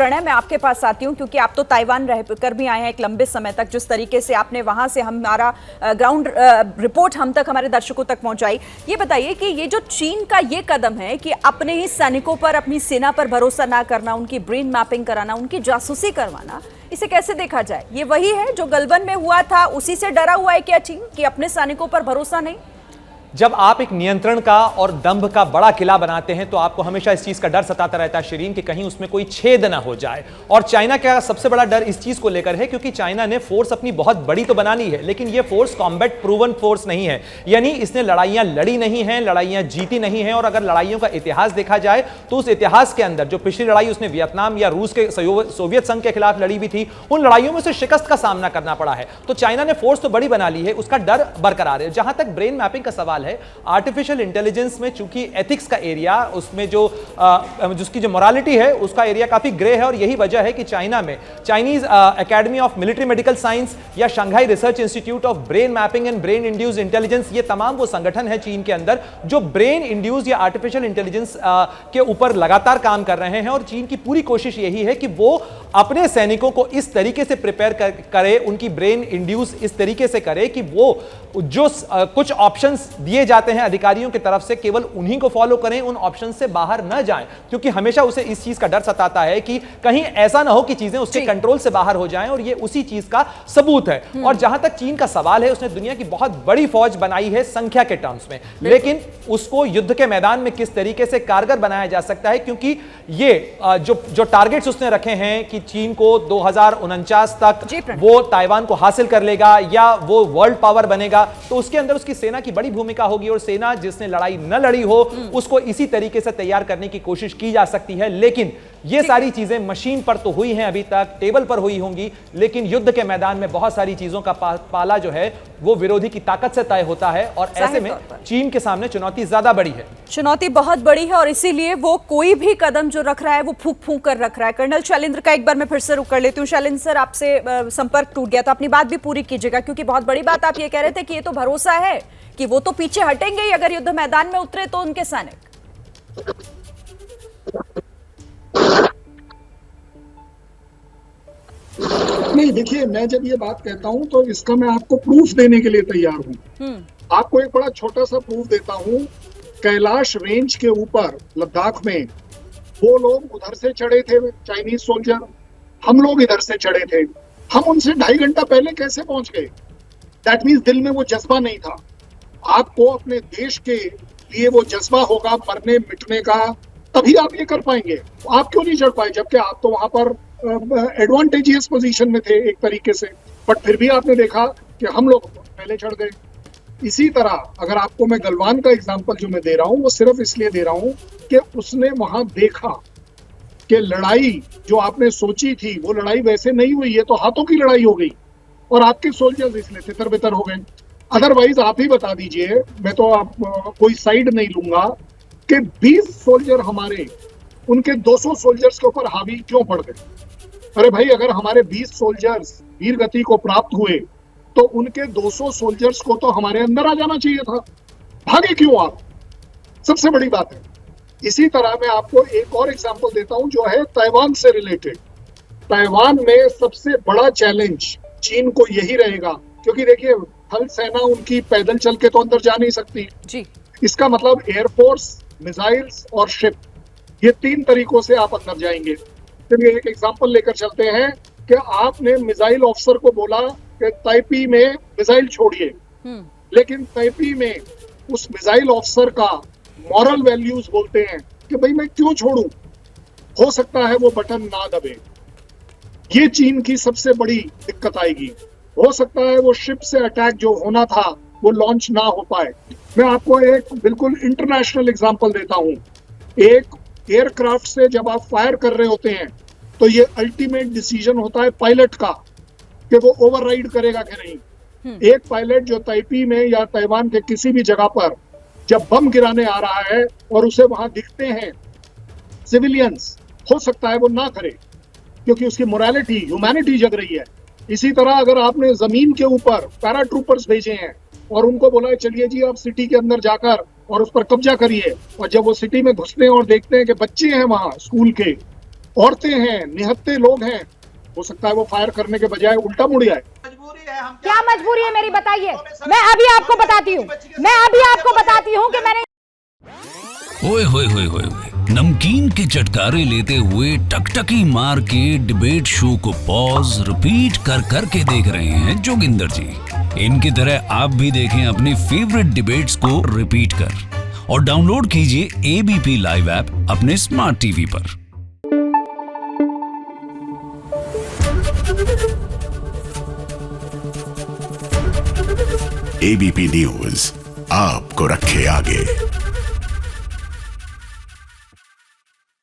प्रणय, मैं आपके पास आती हूँ क्योंकि आप तो ताइवान रह कर भी आए हैं एक लंबे समय तक। जिस तरीके से आपने वहां से हमारा ग्राउंड रिपोर्ट हम तक, हमारे दर्शकों तक पहुंचाई, ये बताइए कि ये जो चीन का ये कदम है कि अपने ही सैनिकों पर, अपनी सेना पर भरोसा ना करना, उनकी ब्रेन मैपिंग कराना, उनकी जासूसी करवाना, इसे कैसे देखा जाए? ये वही है जो गलवान में हुआ था, उसी से डरा हुआ है क्या चीन कि अपने सैनिकों पर भरोसा नहीं? जब आप एक नियंत्रण का और दंभ का बड़ा किला बनाते हैं तो आपको हमेशा इस चीज का डर सताता रहता है शिरीन, कि कहीं उसमें कोई छेद ना हो जाए। और चाइना का सबसे बड़ा डर इस चीज को लेकर है क्योंकि चाइना ने फोर्स अपनी बहुत बड़ी तो बना ली है, लेकिन यह फोर्स कॉम्बैट प्रूवन फोर्स नहीं है। यानी इसने लड़ाइयां लड़ी नहीं है, लड़ाइयां जीती नहीं है। और अगर लड़ाइयों का इतिहास देखा जाए तो उस इतिहास के अंदर जो पिछली लड़ाई उसने वियतनाम या रूस के सोवियत संघ के खिलाफ लड़ी भी थी, उन लड़ाइयों में उसे शिकस्त का सामना करना पड़ा है। तो चाइना ने फोर्स तो बड़ी बना ली है, उसका डर बरकरार है। जहां तक ब्रेन मैपिंग का सवाल है, आर्टिफिशियल इंटेलिजेंस में चूंकि एथिक्स का एरिया, उसमें जिसकी जो मोरालिटी है उसका एरिया काफी ग्रे है। और यही वजह है कि चाइना में Chinese academy of military medical science या Shanghai research institute of brain mapping and brain induced intelligence, ये तमाम वो संगठन है चीन के अंदर जो ब्रेन इंड्यूस्ड या आर्टिफिशियल इंटेलिजेंस के ऊपर लगातार काम कर रहे हैं। और चीन की पूरी कोशिश यही है कि वो अपने सैनिकों को इस तरीके से प्रिपेयर करे, उनकी ब्रेन इंड्यूस इस तरीके से करे कि वो जो कुछ ऑप्शंस दिए जाते हैं अधिकारियों की तरफ से, केवल उन्हीं को फॉलो करें, उन ऑप्शन से बाहर न जाएं। क्योंकि हमेशा उसे इस चीज का डर सताता है कि कहीं ऐसा ना हो कि चीजें उसके कंट्रोल से बाहर हो जाएं, और ये उसी चीज का सबूत है। और जहां तक चीन का सवाल है, उसने दुनिया की बहुत बड़ी फौज बनाई है संख्या के टर्म्स में, लेकिन उसको युद्ध के मैदान में किस तरीके से कारगर बनाया जा सकता है, क्योंकि ये जो टारगेट्स उसने रखे हैं कि चीन को 2049 तक वो ताइवान को हासिल कर लेगा या वो वर्ल्ड पावर बनेगा, तो उसके अंदर उसकी सेना की बड़ी भूमिका होगी। और सेना जिसने लड़ाई न लड़ी हो उसको इसी तरीके से तैयार करने की कोशिश की जा सकती है। लेकिन ये सारी चीजें मशीन पर तो हुई हैं, अभी तक टेबल पर हुई होंगी, लेकिन युद्ध के मैदान में बहुत सारी चीजों का पाला जो है वो विरोधी की ताकत से तय होता है। और ऐसे में चीन के सामने चुनौती ज्यादा बड़ी है, चुनौती बहुत बड़ी है, और इसीलिए वो कोई भी कदम जो रख रहा है वो फूंक फूंक कर रख रहा है। कर्नल शैलेंद्र का एक बार मैं फिर से रुक कर लेती हूँ। शैलेंद्र सर, आपसे संपर्क टूट गया था, अपनी बात भी पूरी कीजिएगा, क्योंकि बहुत बड़ी बात आप ये कह रहे थे कि ये तो भरोसा है कि वो तो पीछे हटेंगे ही अगर युद्ध मैदान में उतरे तो उनके सैनिक। नहीं, देखिए, मैं जब ये बात कहता हूं तो इसका मैं आपको प्रूफ देने के लिए तैयार हूं। आपको एक बड़ा छोटा सा प्रूफ देता हूं। कैलाश रेंज के ऊपर लद्दाख में वो लोग उधर से चढ़े थे, चाइनीज सोल्जर, हम लोग इधर से चढ़े थे। हम उनसे 2.5 घंटा पहले कैसे पहुंच गए? दैट मीन्स दिल में वो जज्बा नहीं था। आपको अपने देश के लिए वो जज्बा होगा मरने मिटने का, तभी आप ये कर पाएंगे। आप क्यों नहीं चढ़ पाए, जबकि आप तो वहां पर एडवांटेजियस पोजीशन में थे एक तरीके से, बट फिर भी आपने देखा कि हम लोग पहले चढ़ गए। इसी तरह अगर आपको मैं गलवान का एग्जांपल जो मैं दे रहा हूँ वो सिर्फ इसलिए दे रहा हूँ कि उसने वहां देखा कि लड़ाई जो आपने सोची थी वो लड़ाई वैसे नहीं हुई, है तो हाथों की लड़ाई हो गई और आपके सोल्जर्स इसलिए तितर बितर हो गए। अदरवाइज आप ही बता दीजिए, मैं तो आप कोई साइड नहीं लूंगा, कि 20 सोल्जर हमारे उनके 200 सोल्जर्स के ऊपर हावी क्यों पड़ गए? अरे भाई, अगर हमारे 20 सोल्जर्स वीर गति को प्राप्त हुए तो उनके 200 सोल्जर्स को तो हमारे अंदर आ जाना चाहिए था। भागे क्यों आप? सबसे बड़ी बात है। इसी तरह मैं आपको एक और एग्जांपल देता हूं जो है ताइवान से रिलेटेड। ताइवान में सबसे बड़ा चैलेंज चीन को यही रहेगा, क्योंकि देखिए, थल सेना उनकी पैदल चल के तो अंदर जा नहीं सकती जी। इसका मतलब एयरफोर्स, मिसाइल्स और शिप, ये 3 तरीकों से आप अंदर जाएंगे। चलिए एक एग्जांपल लेकर चलते हैं कि आपने मिसाइल ऑफिसर को बोला कि ताइपी में मिसाइल छोड़िए, लेकिन ताइपी में उस मिसाइल ऑफिसर का मॉरल वैल्यूज बोलते हैं कि भाई मैं क्यों छोड़ूं, हो सकता है वो बटन ना दबे। ये चीन की सबसे बड़ी दिक्कत आएगी। हो सकता है वो शिप से अटैक जो होना था वो लॉन्च ना हो पाए। मैं आपको एक बिल्कुल इंटरनेशनल एग्जांपल देता हूं। एक एयरक्राफ्ट से जब आप फायर कर रहे होते हैं तो ये अल्टीमेट डिसीजन होता है पायलट का कि वो ओवरराइड करेगा कि नहीं। एक पायलट जो ताइपी में या ताइवान के किसी भी जगह पर जब बम गिराने आ रहा है और उसे वहां दिखते हैं सिविलियंस, हो सकता है वो ना करे क्योंकि उसकी मोरालिटी, ह्यूमैनिटी जग रही है। इसी तरह अगर आपने जमीन के ऊपर पैराट्रूपर्स भेजे हैं और उनको बोला है चलिए जी आप सिटी के अंदर जाकर और उस पर कब्जा करिए, और जब वो सिटी में घुसते हैं और देखते हैं कि बच्चे हैं वहां स्कूल के, औरतें हैं, निहत्थे लोग हैं, हो सकता है वो फायर करने के बजाय उल्टा मुड़ जाए। क्या मजबूरी है मेरी, बताइए। मैं अभी आपको बताती हूँ कि मैंने ओए होए होए होए होए, नमकीन के चटकारे लेते हुए टकटकी मार के डिबेट शो को पॉज रिपीट कर कर के देख रहे हैं जोगिंदर जी। इनकी तरह आप भी देखें अपनी फेवरेट डिबेट्स को रिपीट कर और डाउनलोड कीजिए एबीपी लाइव ऐप अपने स्मार्ट टीवी पर। एबीपी न्यूज आपको रखे आगे।